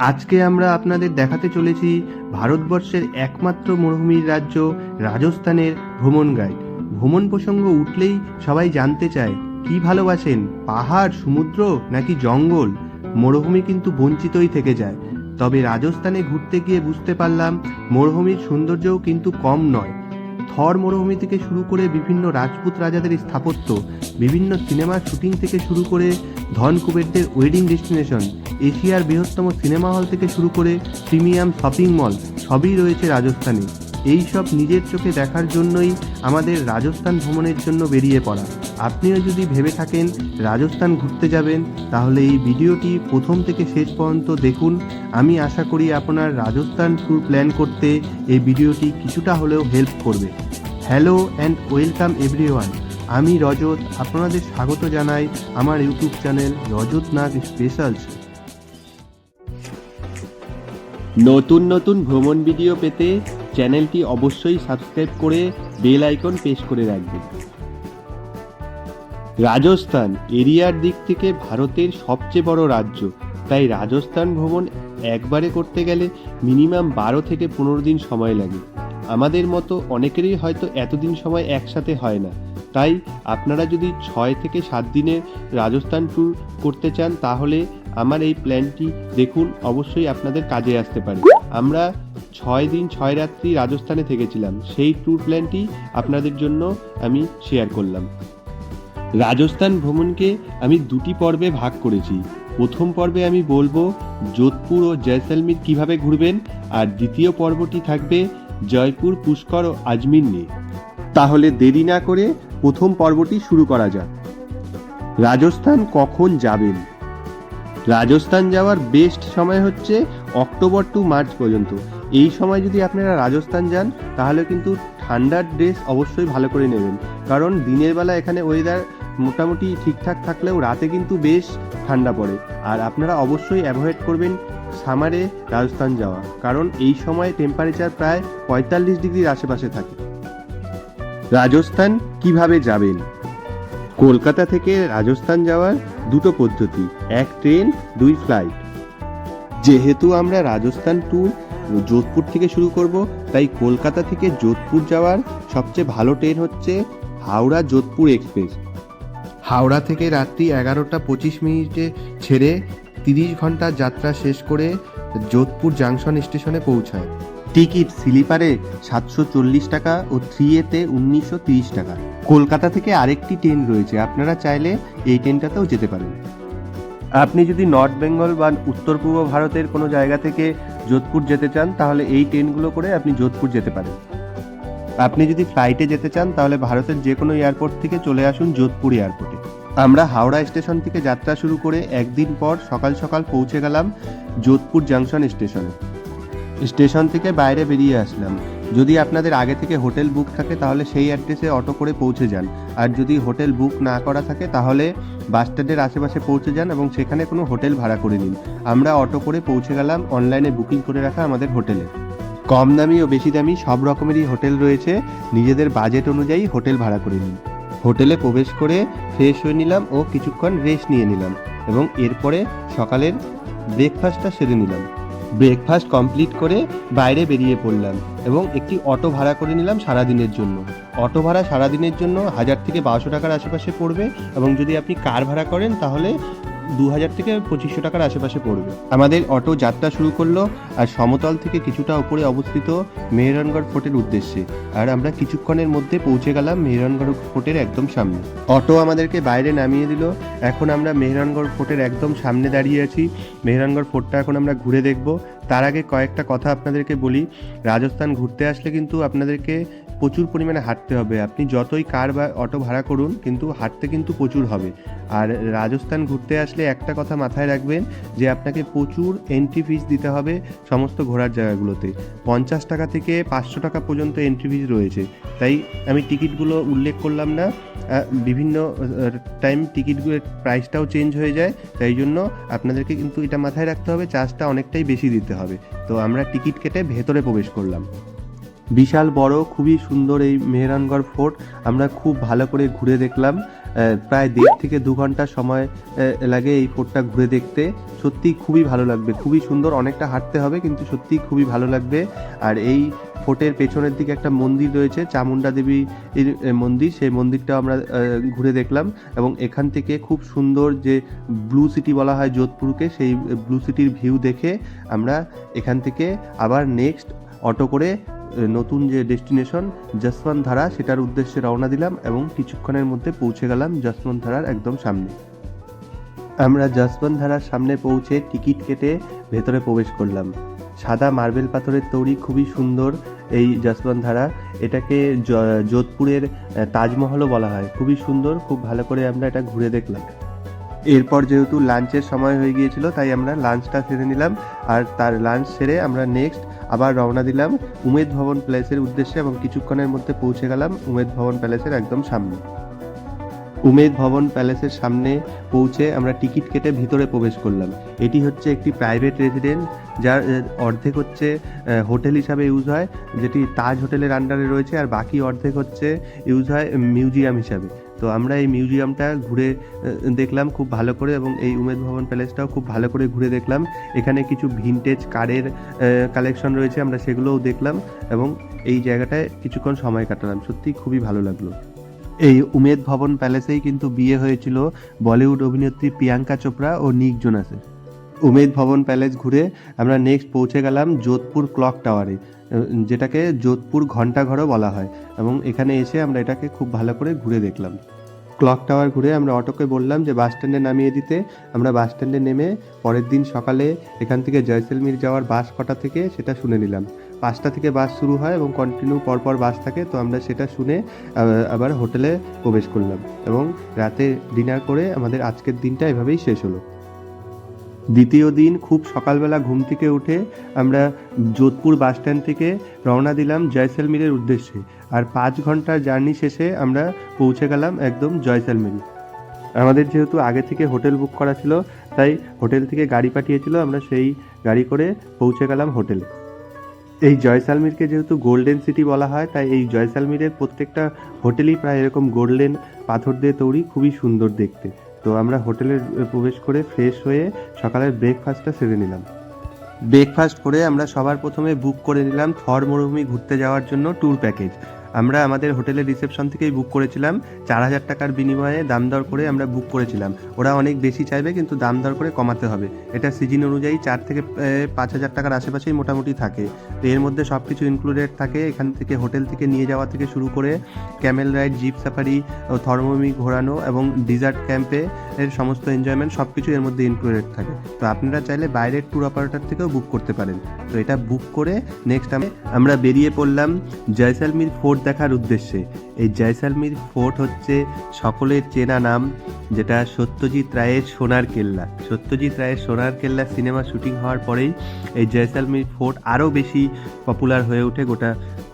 আজকে আমরা আপনাদের দেখাতে চলেছি ভারতবর্ষের একমাত্র মরুভূমির রাজ্য রাজস্থানের ভ্রমণ গাইড। ভ্রমণ প্রসঙ্গ উঠলেই সবাই জানতে চায় কি ভালোবাসেন, পাহাড়, সমুদ্র নাকি জঙ্গল। মরুভূমি কিন্তু বঞ্চিতই থেকে যায়। তবে রাজস্থানে ঘুরতে গিয়ে বুঝতে পারলাম মরুভূমির সৌন্দর্যও কিন্তু কম নয়। থর মরুভূমি থেকে শুরু করে বিভিন্ন রাজপুত রাজাদের স্থাপত্য, বিভিন্ন সিনেমার শুটিং থেকে শুরু করে ধন কুবেরদের ওয়েডিং ডেস্টিনেশন, এশিয়ার বৃহত্তম সিনেমা হল থেকে শুরু করে প্রিমিয়াম শপিং মল সবই রয়েছে রাজস্থানে। এই সব নিজের চোখে দেখার জন্যই আমাদের রাজস্থান ভ্রমণের জন্য বেরিয়ে পড়া। আপনিও যদি ভেবে থাকেন রাজস্থান ঘুরতে যাবেন তাহলে এই ভিডিওটি প্রথম থেকে শেষ পর্যন্ত দেখুন। আমি আশা করি আপনার রাজস্থান ট্যুর প্ল্যান করতে এই ভিডিওটি কিছুটা হলেও হেল্প করবে। হ্যালো অ্যান্ড ওয়েলকাম এভরিওয়ান, আমি রজত, আপনাদের স্বাগত জানাই আমার ইউটিউব চ্যানেল রজত নাগ স্পেশালস। নতুন নতুন ভ্রমণ ভিডিও পেতে চ্যানেলটি অবশ্যই সাবস্ক্রাইব করে বেল আইকন প্রেস করে রাখবেন। রাজস্থান এরিয়ার দিক থেকে ভারতের সবচেয়ে বড় রাজ্য, তাই রাজস্থান ভ্রমণ একবারে করতে গেলে মিনিমাম 12 থেকে 15 দিন সময় লাগে। আমাদের মতো অনেকেরই হয়তো এতদিন সময় একসাথে হয় না, তাই আপনারা যদি 6 থেকে 7 দিনের রাজস্থান ট্যুর করতে চান তাহলে আমার এই প্ল্যানটি দেখুন, অবশ্যই আপনাদের কাজে আসতে পারে। আমরা 6 দিন 6 রাত্রি রাজস্থানে থেকেছিলাম, সেই ট্যুর প্ল্যানটি আপনাদের জন্য আমি শেয়ার করলাম। রাজস্থান ভ্রমণকে আমি দুটি পর্বে ভাগ করেছি। প্রথম পর্বে আমি বলবো যোধপুর ও জয়সলমীর কিভাবে ঘুরবেন, আর দ্বিতীয় পর্বটি থাকবে জয়পুর, পুষ্কর ও আজমির নিয়ে। তাহলে দেরি না করে প্রথম পর্বটি শুরু করা যাক। রাজস্থান কখন যাবেন? রাজস্থান যাওয়ার বেস্ট সময় হচ্ছে অক্টোবর টু মার্চ পর্যন্ত। এই সময় যদি আপনারা রাজস্থান যান তাহলে কিন্তু ঠান্ডার ড্রেস অবশ্যই ভালো করে নেবেন, কারণ দিনের বেলা এখানে ওয়েদার মোটামুটি ঠিকঠাক থাকলেও রাতে কিন্তু বেশ ঠান্ডা পড়ে। আর আপনারা অবশ্যই অ্যাভয়েড করবেন সামারে রাজস্থান যাওয়া, কারণ এই সময় টেম্পারেচার প্রায় 45 ডিগ্রির আশেপাশে থাকে। রাজস্থান কিভাবে যাবেন? কলকাতা থেকে রাজস্থান যাওয়ার দুটো পদ্ধতি, এক ট্রেন, 2 ফ্লাইট। যেহেতু আমরা রাজস্থান ট্যুর যোধপুর থেকে শুরু করব, তাই কলকাতা থেকে যোধপুর যাওয়ার সবচেয়ে ভালো ট্রেন হচ্ছে হাওড়া যোধপুর এক্সপ্রেস। হাওড়া থেকে রাত্রি 11টা 25 মিনিটে ছেড়ে 30 ঘন্টা যাত্রা শেষ করে যোধপুর জাংশন স্টেশনে পৌঁছায়। টিকিট স্লিপারে 740 টাকা ও 3A-তে 1930 টাকা। কলকাতা থেকে আরেকটি ট্রেন রয়েছে, আপনারা চাইলে এই ট্রেনটাতেও যেতে পারেন। আপনি যদি নর্থ বেঙ্গল বা উত্তর পূর্ব ভারতের কোনো জায়গা থেকে যোধপুর যেতে চান তাহলে এই ট্রেনগুলো করে আপনি যোধপুর যেতে পারেন। আপনি যদি ফ্লাইটে যেতে চান তাহলে ভারতের যে কোনো এয়ারপোর্ট থেকে চলে আসুন যোধপুর এয়ারপোর্টে। আমরা হাওড়া স্টেশন থেকে যাত্রা শুরু করে একদিন পর সকাল সকাল পৌঁছে গেলাম যোধপুর জাংশন স্টেশনে। স্টেশন থেকে বাইরে বেরিয়ে আসলাম। যদি আপনাদের আগে থেকে হোটেল বুক থাকে তাহলে সেই অ্যাড্রেসে অটো করে পৌঁছে যান, আর যদি হোটেল বুক না করা থাকে তাহলে বাস স্ট্যান্ডের আশেপাশে পৌঁছে যান এবং সেখানে কোনো হোটেল ভাড়া করে নিন। আমরা অটো করে পৌঁছে গেলাম অনলাইনে বুকিং করে রাখা আমাদের হোটেলে। কম দামি ও বেশি দামি সব রকমেরই হোটেল রয়েছে, নিজেদের বাজেট অনুযায়ী হোটেল ভাড়া করে নিন। হোটেলে প্রবেশ করে ফ্রেশ হয়ে নিলাম ও কিছুক্ষণ রেস্ট নিয়ে নিলাম এবং এরপরে সকালের ব্রেকফাস্টটা সেরে নিলাম। ব্রেকফাস্ট কমপ্লিট করে বাইরে বেরিয়ে পড়লাম এবং একটি অটো ভাড়া করে নিলাম সারাদিনের জন্য। অটো ভাড়া সারাদিনের জন্য 1000 থেকে 1200 টাকার আশেপাশে পড়বে, এবং যদি আপনি কার ভাড়া করেন তাহলে 2000 থেকে 2500 টাকার আশেপাশে পড়বে। আমাদের অটো যাত্রা শুরু করলো আর সমতল থেকে কিছুটা উপরে অবস্থিত মেহরানগড় ফোর্টের উদ্দেশ্যে, আর আমরা কিছুক্ষণের মধ্যে পৌঁছে গেলাম মেহরানগড় ফোর্টের একদম সামনে। অটো আমাদেরকে বাইরে নামিয়ে দিল। এখন আমরা মেহরানগড় ফোর্টের একদম সামনে দাঁড়িয়ে আছি। মেহরানগড় ফোর্টটা এখন আমরা ঘুরে দেখব। তার আগে কয়েকটা কথা আপনাদেরকে বলি। রাজস্থান ঘুরতে আসলে কিন্তু আপনাদেরকে প্রচুর পরিমাণে হাঁটতে হবে। আপনি যতই কার বা অটো ভাড়া করুন কিন্তু হাঁটতে কিন্তু প্রচুর হবে। আর রাজস্থান ঘুরতে আসলে একটা কথা মাথায় রাখবেন যে আপনাকে প্রচুর এন্ট্রি ফিস দিতে হবে সমস্ত ঘোরার জায়গাগুলোতে। 50 টাকা থেকে 500 টাকা পর্যন্ত এন্ট্রি ফিস রয়েছে, তাই আমি টিকিটগুলো উল্লেখ করলাম না। বিভিন্ন টাইম টিকিটগুলোর প্রাইসটাও চেঞ্জ হয়ে যায়, তাই জন্য আপনাদেরকে কিন্তু এটা মাথায় রাখতে হবে, চার্জটা অনেকটাই বেশি দিতে হবে। তো আমরা টিকিট কেটে ভেতরে প্রবেশ করলাম। বিশাল বড়, খুবই সুন্দর এই মেহরানগড় ফোর্ট আমরা খুব ভালো করে ঘুরে দেখলাম। প্রায় 1.5 থেকে 2 ঘন্টা সময় লাগে এই ফোর্টটা ঘুরে দেখতে। সত্যিই খুবই ভালো লাগবে, খুবই সুন্দর। অনেকটা হাঁটতে হবে কিন্তু সত্যিই খুবই ভালো লাগবে। আর এই ফোর্টের পেছনের দিকে একটা মন্দির রয়েছে, চামুন্ডা দেবীর মন্দির, সেই মন্দিরটাও আমরা ঘুরে দেখলাম। এবং এখান থেকে খুব সুন্দর যে ব্লু সিটি বলা হয় যোধপুরকে, সেই ব্লু সিটির ভিউ দেখে আমরা এখান থেকে আবার নেক্সট অটো করে নতুন যে ডেস্টিনেশন যশবন্ত ধারা সেটার উদ্দেশ্যে রওনা দিলাম এবং কিছুক্ষণের মধ্যে পৌঁছে গেলাম যশবন্ত ধারার একদম সামনে। আমরা যশবন্ত ধারার সামনে পৌঁছে টিকিট কেটে ভেতরে প্রবেশ করলাম। সাদা মার্বেল পাথরের তৈরি, খুবই সুন্দর এই যশবন্ত ধারা। এটাকে যোধপুরের তাজমহলও বলা হয়। খুবই সুন্দর, খুব ভালো করে আমরা এটা ঘুরে দেখলাম। এরপর যেহেতু লাঞ্চের সময় হয়ে গিয়েছিল তাই আমরা লাঞ্চটা সেরে নিলাম। আর তার লাঞ্চ সেরে আমরা নেক্সট আবার রওনা দিলাম উমেদ ভবন প্যালেসের উদ্দেশ্যে এবং কিছুক্ষণের মধ্যে পৌঁছে গেলাম উমেদ ভবন প্যালেসের একদম সামনে। উমেদ ভবন প্যালেসের সামনে পৌঁছে আমরা টিকিট কেটে ভিতরে প্রবেশ করলাম। এটি হচ্ছে একটি প্রাইভেট রেসিডেন্স, যার অর্ধেক হচ্ছে হোটেল হিসাবে ইউজ হয়, যেটি তাজ হোটেলের আন্ডারে রয়েছে, আর বাকি অর্ধেক হচ্ছে ইউজ হয় মিউজিয়াম হিসাবে। তো আমরা এই মিউজিয়ামটা ঘুরে দেখলাম খুব ভালো করে, এবং এই উমেদ ভবন প্যালেসটাও খুব ভালো করে ঘুরে দেখলাম। এখানে কিছু ভিনটেজ কারের কালেকশন রয়েছে, আমরা সেগুলোও দেখলাম এবং এই জায়গাটায় কিছুক্ষণ সময় কাটালাম। সত্যি খুবই ভালো লাগলো। এই উমেদ ভবন প্যালেসেই কিন্তু বিয়ে হয়েছিল বলিউড অভিনেত্রী প্রিয়াঙ্কা চোপড়া ও নিক জোনাসের। উমেদ ভবন প্যালেস ঘুরে আমরা নেক্সট পৌঁছে গেলাম যোধপুর ক্লক টাওয়ারে, যেটাকে যোধপুর ঘন্টাঘরও বলা হয়, এবং এখানে এসে আমরা এটাকে খুব ভালো করে ঘুরে দেখলাম। ক্লক টাওয়ার ঘুরে আমরা অটোকে বললাম যে বাস স্ট্যান্ডে নামিয়ে দিতে। আমরা বাস স্ট্যান্ডে নেমে পরের দিন সকালে এখান থেকে জয়সলমীর যাওয়ার বাস কটা থেকে সেটা শুনে নিলাম। 5টা থেকে বাস শুরু হয় এবং কন্টিনিউ পরপর বাস থাকে, তো আমরা সেটা শুনে আবার হোটেলে প্রবেশ করলাম এবং রাতে ডিনার করে আমাদের আজকের দিনটা এভাবেই শেষ হলো। দ্বিতীয় দিন খুব সকালবেলা ঘুম থেকে উঠে আমরা যোধপুর বাস স্ট্যান্ড থেকে রওনা দিলাম জয়সলমীরের উদ্দেশ্যে। আর 5 ঘন্টার জার্নি শেষে আমরা পৌঁছে গেলাম একদম জয়সলমীরে। আমাদের যেহেতু আগে থেকে হোটেল বুক করা ছিল তাই হোটেল থেকে গাড়ি পাঠিয়েছিল, আমরা সেই গাড়ি করে পৌঁছে গেলাম হোটেলে। এই জয়সলমীরকে যেহেতু গোল্ডেন সিটি বলা হয় তাই এই জয়সলমীরের প্রত্যেকটা হোটেলই প্রায় এরকম গোল্ডেন পাথর দিয়ে তৈরি, খুবই সুন্দর দেখতে। তো আমরা হোটেলে প্রবেশ করে ফ্রেশ হয়ে সকালের ব্রেকফাস্টটা সেরে নিলাম। ব্রেকফাস্ট করে আমরা সবার প্রথমে বুক করে নিলাম থর মরুভূমি ঘুরতে যাওয়ার জন্য ট্যুর প্যাকেজ। আমরা আমাদের হোটেলের রিসেপশন থেকেই বুক করেছিলাম, 4000 টাকার বিনিময়ে দাম দর করে আমরা বুক করেছিলাম। ওরা অনেক বেশি চাইবে কিন্তু দাম দর করে কমাতে হবে। এটা সিজন অনুযায়ী 4 থেকে 5000 টাকার আশেপাশেই মোটামুটি থাকে। তো এর মধ্যে সব কিছু ইনক্লুডেড থাকে, এখান থেকে হোটেল থেকে নিয়ে যাওয়া থেকে শুরু করে ক্যামেল রাইড, জিপ সাফারি, থর্মোমি ঘোরানো এবং ডিজার্ট ক্যাম্পে এর সমস্ত এনজয়মেন্ট সব কিছু এর মধ্যে ইনক্লুডেড থাকে। তো আপনারা চাইলে বাইরের ট্যুর অপারেটর থেকেও বুক করতে পারেন। তো এটা বুক করে নেক্সট আমরা বেরিয়ে পড়লাম জয়সলমীর ফোর্ট দেখার উদ্দেশ্যে। এই জয়সলমীর ফোর্ট হচ্ছে সকলের চেনা নাম, যেটা সত্যজিৎ রায়ের সোনার কেল্লা। সত্যজিৎ রায়ের সোনার কেল্লা সিনেমা শুটিং হওয়ার পরেই এই জয়সলমীর ফোর্ট আরও বেশি পপুলার হয়ে ওঠে গোটা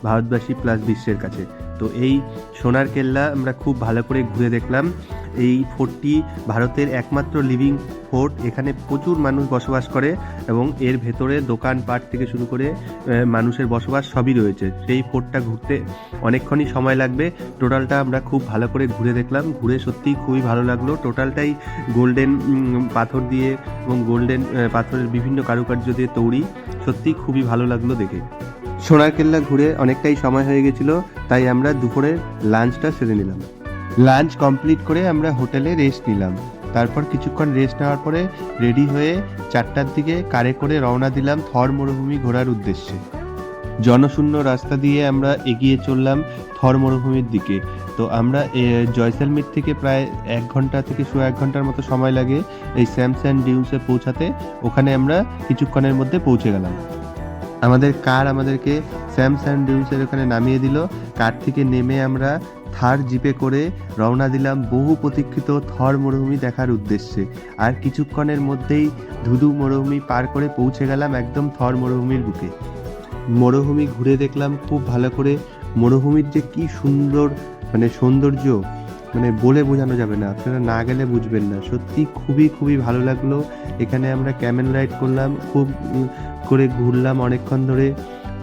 ভারতবাসী প্লাস বিশ্বের কাছে। তো এই সোনার কেল্লা আমরা খুব ভালো করে ঘুরে দেখলাম। এই ফোর্টটি ভারতের একমাত্র লিভিং ফোর্ট। এখানে প্রচুর মানুষ বসবাস করে এবং এর ভেতরে দোকানপাট থেকে শুরু করে মানুষের বসবাস সবই রয়েছে। সেই ফোর্টটা ঘুরতে অনেকক্ষণই সময় লাগবে। টোটালটা আমরা খুব ভালো করে ঘুরে দেখলাম, ঘুরে সত্যিই খুবই ভালো লাগলো। টোটালটাই গোল্ডেন পাথর দিয়ে এবং গোল্ডেন পাথরের বিভিন্ন কারুকার্য দিয়ে তৈরি। সত্যিই খুবই ভালো লাগলো দেখে। সোনার কেল্লা ঘুরে অনেকটাই সময় হয়ে গেছিলো, তাই আমরা দুপুরের লাঞ্চটা সেরে নিলাম। লাঞ্চ কমপ্লিট করে আমরা হোটেলে রেস্ট নিলাম। তারপর কিছুক্ষণ রেস্ট নেওয়ার পরে রেডি হয়ে 4টার দিকে কারে করে রওনা দিলাম থর মরুভূমি ঘোরার উদ্দেশ্যে। জনশূন্য রাস্তা দিয়ে আমরা এগিয়ে চললাম থর মরুভূমির দিকে। তো আমরা জয়সলমীর থেকে প্রায় 1 ঘন্টা থেকে 1 ঘন্টার মতো সময় লাগে এই স্যামসান ডিউসে পৌঁছাতে। ওখানে আমরা কিছুক্ষণের মধ্যে পৌঁছে গেলাম। আমাদের কার আমাদেরকে স্যামসান ডিউসের ওখানে নামিয়ে দিল। কার থেকে নেমে আমরা থার জিপে করে রওনা দিলাম বহু প্রতীক্ষিত থর মরুভূমি দেখার উদ্দেশ্যে। আর কিছুক্ষণের মধ্যেই ধুধু মরুভূমি পার করে পৌঁছে গেলাম একদম থর মরুভূমির বুকে। মরুভূমি ঘুরে দেখলাম খুব ভালো করে। মরুভূমির যে কি সুন্দর সৌন্দর্য বলে বোঝানো যাবে না, আপনারা না গেলে বুঝবেন না। সত্যি খুবই খুবই ভালো লাগলো। এখানে আমরা ক্যামেল রাইড করলাম, খুব করে ঘুরলাম অনেকক্ষণ ধরে।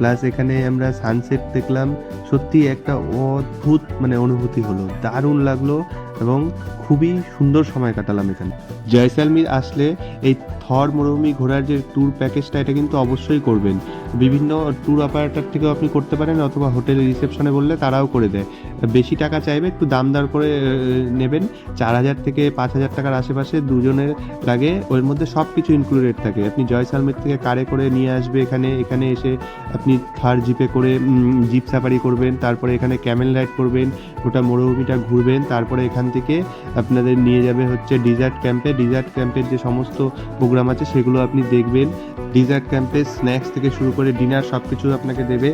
প্লাস এখানে আমরা সানসেট দেখলাম। সত্যি একটা অদ্ভুত অনুভূতি হলো, দারুণ লাগলো এবং খুবই সুন্দর সময় কাটালাম এখানে। জয়সালমীর আসলে এই থর মরুভূমি ঘোরার যে ট্যুর প্যাকেজটা, এটা কিন্তু অবশ্যই করবেন। বিভিন্ন ট্যুর অপারেটর থেকেও আপনি করতে পারেন, অথবা হোটেলের রিসেপশনে বললে তারাও করে দেয়। বেশি টাকা চাইবে, একটু দাম দর করে নেবেন। 4,000 থেকে 5,000 টাকার আশেপাশে দুজনের লাগে। ওর মধ্যে সব কিছু ইনক্লুডেড থাকে। আপনি জয়সালমীর থেকে কারে করে নিয়ে আসবে এখানে এসে আপনি থার জিপে করে জিপ সাফারি করবেন, তারপরে এখানে ক্যামেল রাইড করবেন, গোটা মরুভূমিটা ঘুরবেন, তারপরে এখান থেকে আপনাদের নিয়ে যাবে হচ্ছে ডিজার্ট ক্যাম্পে। ডিজার্ট ক্যাম্পের যে সমস্ত প্রোগ্রাম আছে সেগুলো আপনি দেখবেন। ডিজার্ট ক্যাম্পে স্ন্যাক্স থেকে শুরু করে ডিনার সব কিছু আপনাকে দেবে,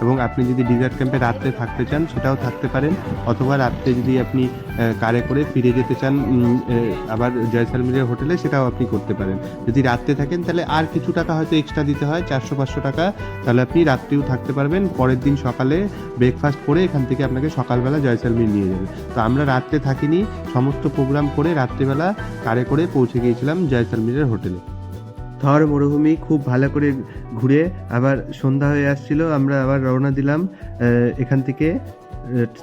এবং আপনি যদি ডিজার্ট ক্যাম্পে রাত্রে থাকতে চান সেটাও থাকতে পারেন, অথবা রাত্রে যদি আপনি কারে করে ফিরে যেতে চান আবার জয়সালমীরের হোটেলে, সেটাও আপনি করতে পারেন। যদি রাত্রে থাকেন তাহলে আর কিছু টাকা হয়তো এক্সট্রা দিতে হয়, 400-500 টাকা, তাহলে আপনি রাত্রেও থাকতে পারবেন। পরের দিন সকালে ব্রেকফাস্ট করে এখান থেকে আপনাকে সকালবেলা জয়সালমীর নিয়ে যাবে। তো আমরা রাত্রে থাকিনি, সমস্ত প্রোগ্রাম করে রাত্রেবেলা কারে করে পৌঁছে গিয়েছিলাম জয়সালমীরের হোটেলে। থর মরুভূমি খুব ভালো করে ঘুরে আবার সন্ধ্যা হয়ে আসছিল, আমরা আবার রওনা দিলাম এখান থেকে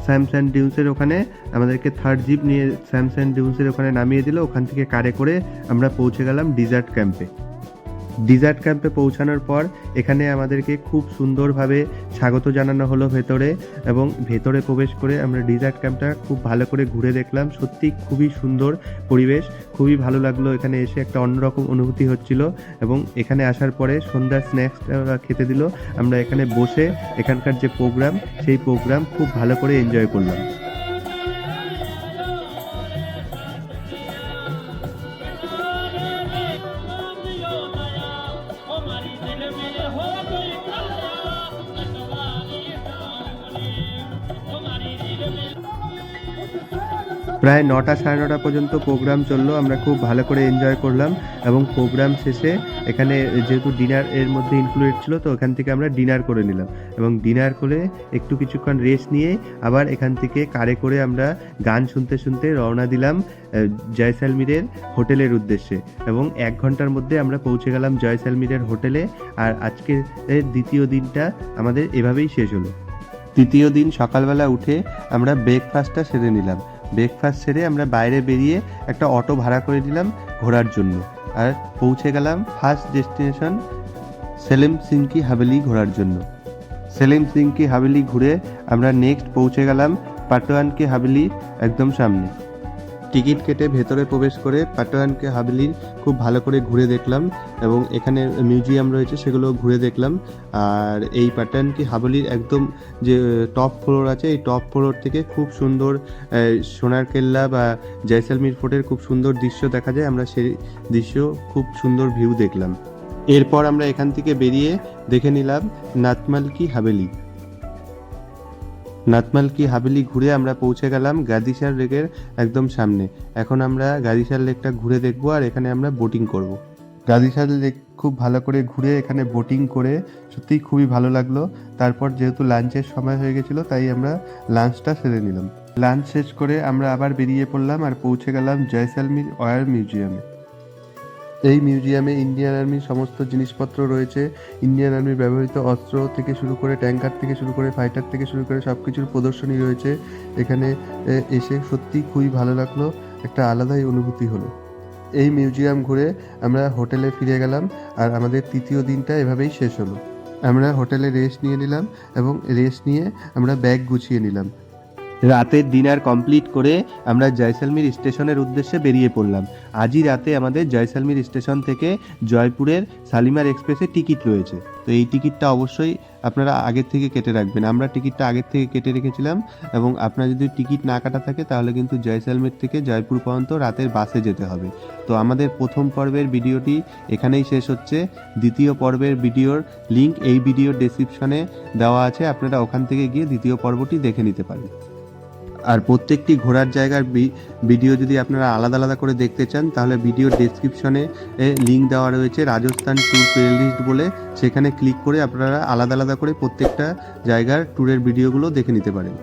স্যাম স্যান্ড ডিউন্সের ওখানে। আমাদেরকে থার্ড জিপ নিয়ে স্যাম স্যান্ড ডিউন্সের ওখানে নামিয়ে দিল। ওখান থেকে কারে করে আমরা পৌঁছে গেলাম ডিজার্ট ক্যাম্পে। ডিজার্ট ক্যাম্পে পৌঁছানোর পর এখানে আমাদেরকে খুব সুন্দরভাবে স্বাগত জানানো হলো ভেতরে, এবং ভেতরে প্রবেশ করে আমরা ডিজার্ট ক্যাম্পটা খুব ভালো করে ঘুরে দেখলাম। সত্যি খুবই সুন্দর পরিবেশ, খুবই ভালো লাগলো। এখানে এসে একটা অন্যরকম অনুভূতি হচ্ছিল, এবং এখানে আসার পরে সন্ধ্যার স্ন্যাক্সটা খেতে দিল। আমরা এখানে বসে এখানকার যে প্রোগ্রাম, সেই প্রোগ্রাম খুব ভালো করে এনজয় করলাম। প্রায় 9টা 9:30 পর্যন্ত প্রোগ্রাম চললো। আমরা খুব ভালো করে এনজয় করলাম, এবং প্রোগ্রাম শেষে এখানে যেহেতু ডিনার এর মধ্যে ইনক্লুডেড ছিল, তো এখান থেকে আমরা ডিনার করে নিলাম, এবং ডিনার করে একটু কিছুক্ষণ রেস্ট নিয়ে আবার এখান থেকে কারে করে আমরা গান শুনতে শুনতে রওনা দিলাম জয়সালমীরের হোটেলের উদ্দেশ্যে, এবং 1 ঘন্টার মধ্যে আমরা পৌঁছে গেলাম জয়সালমীরের হোটেলে। আর আজকের দ্বিতীয় দিনটা আমাদের এভাবেই শেষ হলো। তৃতীয় দিন সকালবেলা উঠে আমরা ব্রেকফাস্টটা সেরে নিলাম। ব্রেকফাস্ট সেরে আমরা বাইরে বেরিয়ে একটা অটো ভাড়া করে নিলাম ঘোরার জন্য, আর পৌঁছে গেলাম ফার্স্ট ডেস্টিনেশন সেলিম সিংকি হাভেলি ঘোরার জন্য। সেলিম সিংকি হাভেলি ঘুরে আমরা নেক্সট পৌঁছে গেলাম পাটোয়ান কি হাভেলি একদম সামনে। টিকিট কেটে ভেতরে প্রবেশ করে পাটোয়ান কি হাভেলি খুব ভালো করে ঘুরে দেখলাম, এবং এখানে মিউজিয়াম রয়েছে সেগুলো ঘুরে দেখলাম। আর এই পাটোয়ান কি হাভেলির একদম যে টপ ফ্লোর আছে, এই টপ ফ্লোর থেকে খুব সুন্দর সোনার কেল্লা বা জয়সালমীর ফোর্টের খুব সুন্দর দৃশ্য দেখা যায়। আমরা সেই দৃশ্য খুব সুন্দর ভিউ দেখলাম। এরপর আমরা এখান থেকে বেরিয়ে দেখে নিলাম নাতমাল কি হাভেলি। নাতমাল কি হাভেলি ঘুরে আমরা পৌঁছে গেলাম গাদিসার লেকের একদম সামনে। এখন আমরা গাদিসার লেকটা ঘুরে দেখবো, আর এখানে আমরা বোটিং করব। গাদিসার লেক খুব ভালো করে ঘুরে এখানে বোটিং করে সত্যিই খুবই ভালো লাগলো। তারপর যেহেতু লাঞ্চের সময় হয়ে গেছিলো, তাই আমরা লাঞ্চটা সেরে নিলাম। লাঞ্চ শেষ করে আমরা আবার বেরিয়ে পড়লাম আর পৌঁছে গেলাম জয়সালমীর ওয়ার মিউজিয়ামে। এই মিউজিয়ামে ইন্ডিয়ান আর্মির সমস্ত জিনিসপত্র রয়েছে। ইন্ডিয়ান আর্মির ব্যবহৃত অস্ত্র থেকে শুরু করে, ট্যাঙ্কার থেকে শুরু করে, ফাইটার থেকে শুরু করে সব কিছুর প্রদর্শনী রয়েছে। এখানে এসে সত্যি খুবই ভালো লাগলো, একটা আলাদাই অনুভূতি হলো। এই মিউজিয়াম ঘুরে আমরা হোটেলে ফিরে গেলাম, আর আমাদের তৃতীয় দিনটা এভাবেই শেষ হলো। আমরা হোটেলে রেস্ট নিয়ে নিলাম, এবং রেস্ট নিয়ে আমরা ব্যাগ গুছিয়ে নিলাম। রাতের ডিনার কমপ্লিট করে আমরা জয়সালমীর স্টেশনের উদ্দেশ্যে বেরিয়ে পড়লাম। আজই রাতে আমাদের জয়সালমীর স্টেশন থেকে জয়পুরের শালিমার এক্সপ্রেসে টিকিট রয়েছে। তো এই টিকিটটা অবশ্যই আপনারা আগের থেকে কেটে রাখবেন। আমরা টিকিটটা আগের থেকে কেটে রেখেছিলাম, এবং আপনার যদি টিকিট না কাটা থাকে তাহলে কিন্তু জয়সালমীর থেকে জয়পুর পর্যন্ত রাতের বাসে যেতে হবে। তো আমাদের প্রথম পর্বের ভিডিওটি এখানেই শেষ হচ্ছে। দ্বিতীয় পর্বের ভিডিওর লিঙ্ক এই ভিডিওর ডেসক্রিপশনে দেওয়া আছে, আপনারা ওখান থেকে গিয়ে দ্বিতীয় পর্বটি দেখে নিতে পারেন। আর প্রত্যেকটি ঘোরার জায়গার ভিডিও যদি আপনারা আলাদা আলাদা করে দেখতে চান, তাহলে ভিডিওর ডেসক্রিপশনে লিঙ্ক দেওয়া রয়েছে রাজস্থান ট্যুর প্লেলিস্ট বলে, সেখানে ক্লিক করে আপনারা আলাদা আলাদা করে প্রত্যেকটা জায়গার ট্যুরের ভিডিওগুলো দেখে নিতে পারেন।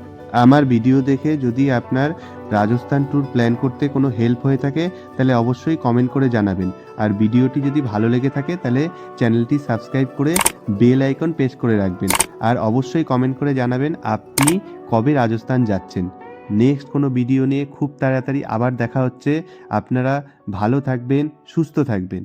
আমার ভিডিও দেখে যদি আপনার রাজস্থান ট্যুর প্ল্যান করতে কোনো হেল্প হয়ে থাকে তাহলে অবশ্যই কমেন্ট করে জানাবেন। আর ভিডিওটি যদি ভালো লেগে থাকে তাহলে চ্যানেলটি সাবস্ক্রাইব করে বেল আইকন প্রেস করে রাখবেন। আর অবশ্যই কমেন্ট করে জানাবেন আপনি কবে রাজস্থান যাচ্ছেন। নেক্সট কোনো ভিডিও নিয়ে খুব তাড়াতাড়ি আবার দেখা হচ্ছে। আপনারা ভালো থাকবেন, সুস্থ থাকবেন।